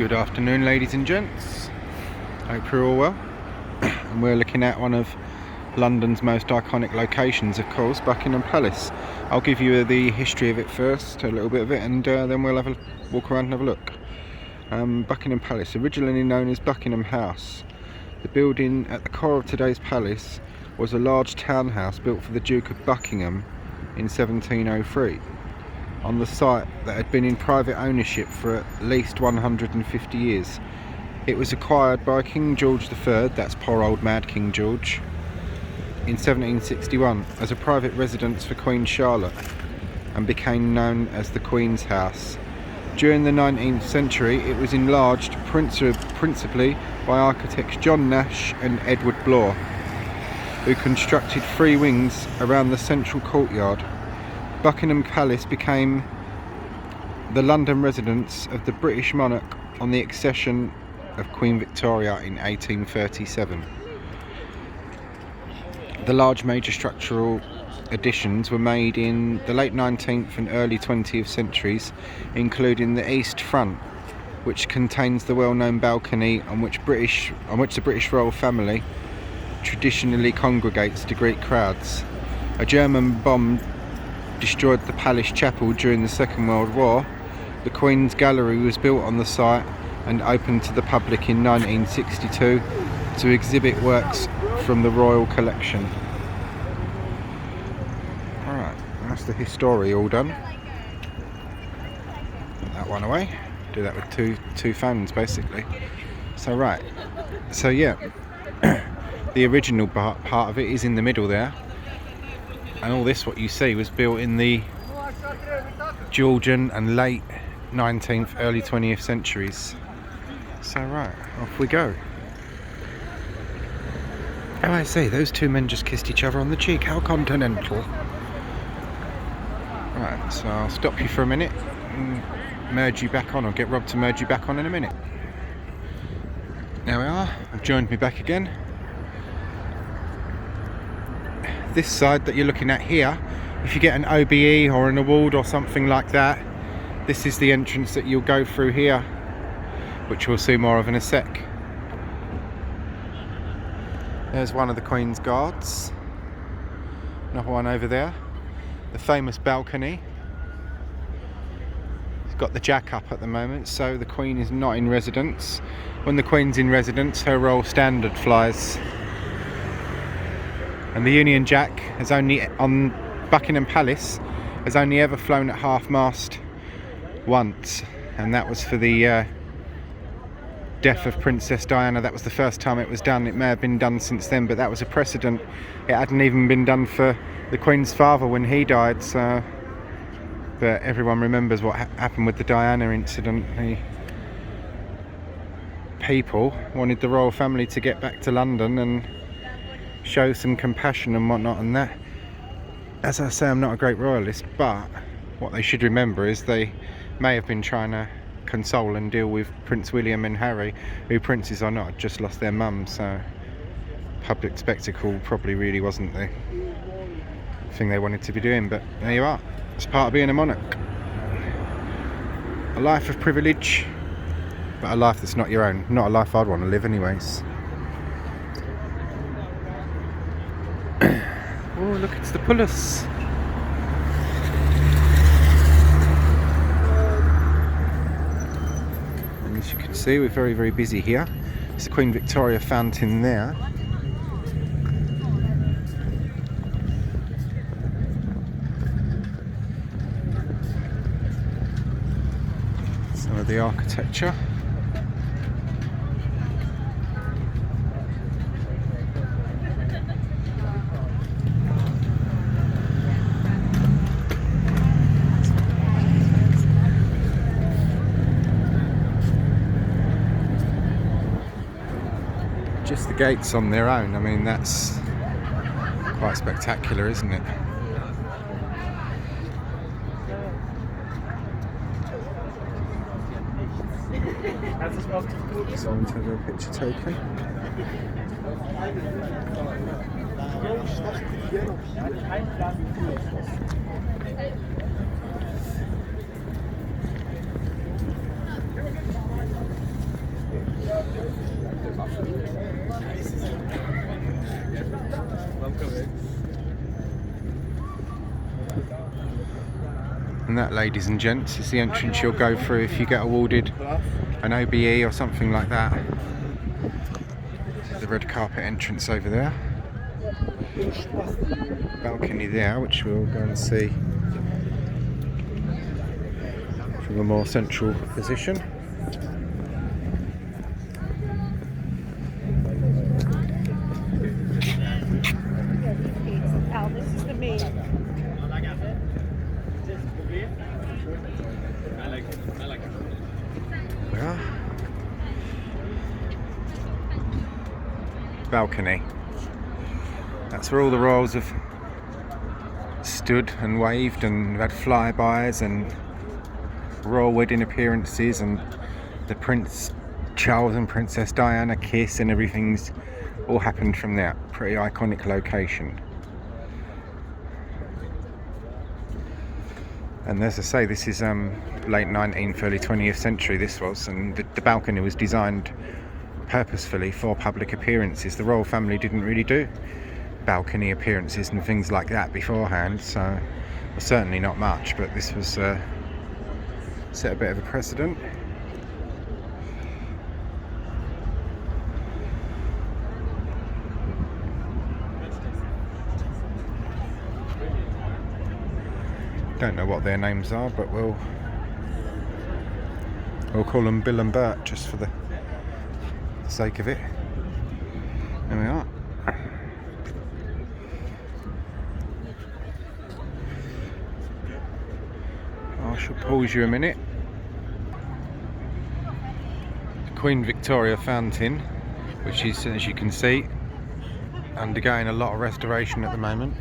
Good afternoon, ladies and gents. Hope you're all well. And we're looking at one of London's most iconic locations, of course, Buckingham Palace. I'll give you the history of it first, a little bit of it, and then we'll have a walk around and have a look. Buckingham Palace, originally known as Buckingham House. The building at the core of today's palace was a large townhouse built for the Duke of Buckingham in 1703. On the site that had been in private ownership for at least 150 years. It was acquired by King George III, that's poor old mad King George, in 1761 as a private residence for Queen Charlotte and became known as the Queen's House. During the 19th century it was enlarged principally by architects John Nash and Edward Blore, who constructed 3 wings around the central courtyard. Buckingham Palace became the London residence of the British monarch on the accession of Queen Victoria in 1837. The large major structural additions were made in the late 19th and early 20th centuries, including the east front, which contains the well-known balcony on which the British royal family traditionally congregates to greet crowds. A German bomb destroyed the palace chapel during the Second World War. The Queen's Gallery was built on the site and opened to the public in 1962 to exhibit works from the royal collection. Alright, that's the history all done. Put that one away. Do that with two phones basically. So yeah, the original part of it is in the middle there. And all this, what you see, was built in the Georgian and late 19th, early 20th centuries. So right, off we go. Oh, I say, those two men just kissed each other on the cheek. How continental. Right, so I'll stop you for a minute and merge you back on, or get Rob to merge you back on in a minute. There we are, I've joined me back again. This side that you're looking at here, if you get an OBE or an award or something like that, this is the entrance that you'll go through here, which we'll see more of in a sec. There's one of the Queen's Guards, another one over there, the famous balcony. It's got the jack up at the moment, so the Queen is not in residence. When the Queen's in residence, her Royal Standard flies. And the Union Jack has only, on Buckingham Palace, has only ever flown at half-mast once, and that was for the death of Princess Diana. That was the first time it was done. It may have been done since then, but that was a precedent. It hadn't even been done for the Queen's father when he died, so... But everyone remembers what happened with the Diana incident. The people wanted the royal family to get back to London and show some compassion and whatnot, and that, as I say, I'm not a great royalist, but what they should remember is they may have been trying to console and deal with Prince William and Harry, who, princes or not, had just lost their mum, so public spectacle probably really wasn't the thing they wanted to be doing. But there you are, it's part of being a monarch. A life of privilege, but a life that's not your own. Not a life I'd want to live anyways. Oh, look, it's the Palace. And as you can see, we're very, very busy here. There's the Queen Victoria fountain there. Some of the architecture. Just the gates on their own, I mean, that's quite spectacular, isn't it? Someone to have a picture taken. And that, ladies and gents, is the entrance you'll go through if you get awarded an OBE or something like that. The red carpet entrance over there. Balcony there, which we'll go and see from a more central position. This is the maid. Yeah. Balcony. That's where all the royals have stood and waved and had flybys and royal wedding appearances, and the Prince Charles and Princess Diana kiss, and everything's all happened from that pretty iconic location. And as I say, this is late 19th, early 20th century this was, and the balcony was designed purposefully for public appearances. The royal family didn't really do balcony appearances and things like that beforehand, so well, certainly not much, but this was set a bit of a precedent. Don't know what their names are, but we'll call them Bill and Bert just for the sake of it. There we are. I shall pause you a minute. The Queen Victoria Fountain, which is, as you can see, undergoing a lot of restoration at the moment.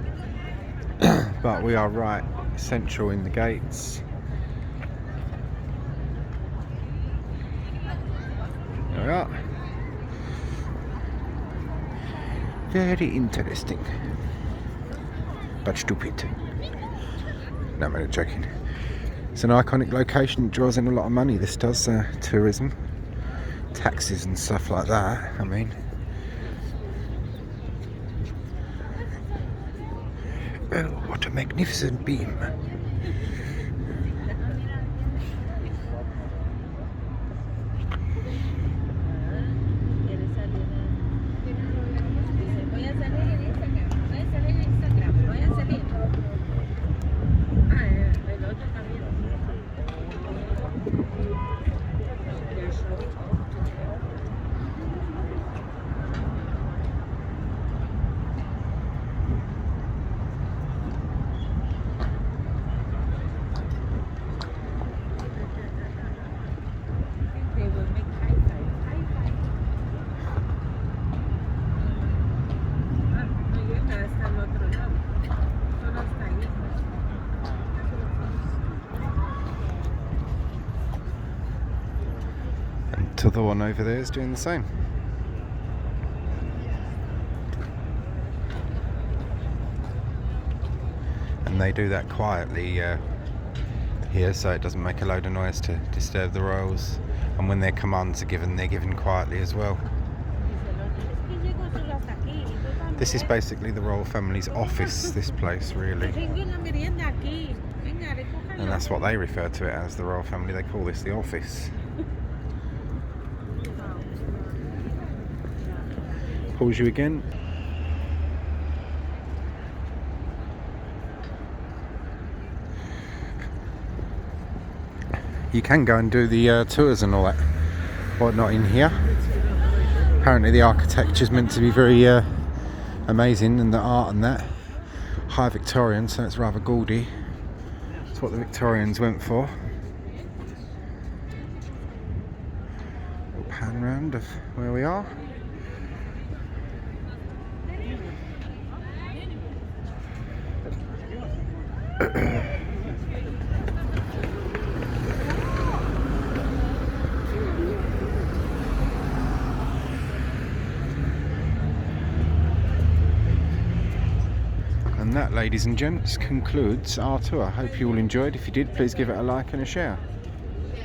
But we are right central in the gates. There we are. Very interesting, but stupid. No, I'm only joking. It's an iconic location. It draws in a lot of money. This does, tourism, taxes and stuff like that. I mean, oh, what a magnificent beam. To the one over there is doing the same. And they do that quietly here, so it doesn't make a load of noise to disturb the royals. And when their commands are given, they're given quietly as well. This is basically the royal family's office, this place, really. And that's what they refer to it as, the royal family. They call this the office. Pause you again. You can go and do the tours and all that whatnot in here. Apparently the architecture is meant to be very amazing, and the art and that. High Victorian, so it's rather gaudy. That's what the Victorians went for. Little pan round of where we are. And that, ladies and gents, concludes our tour. Hope you all enjoyed. If you did, please give it a like and a share.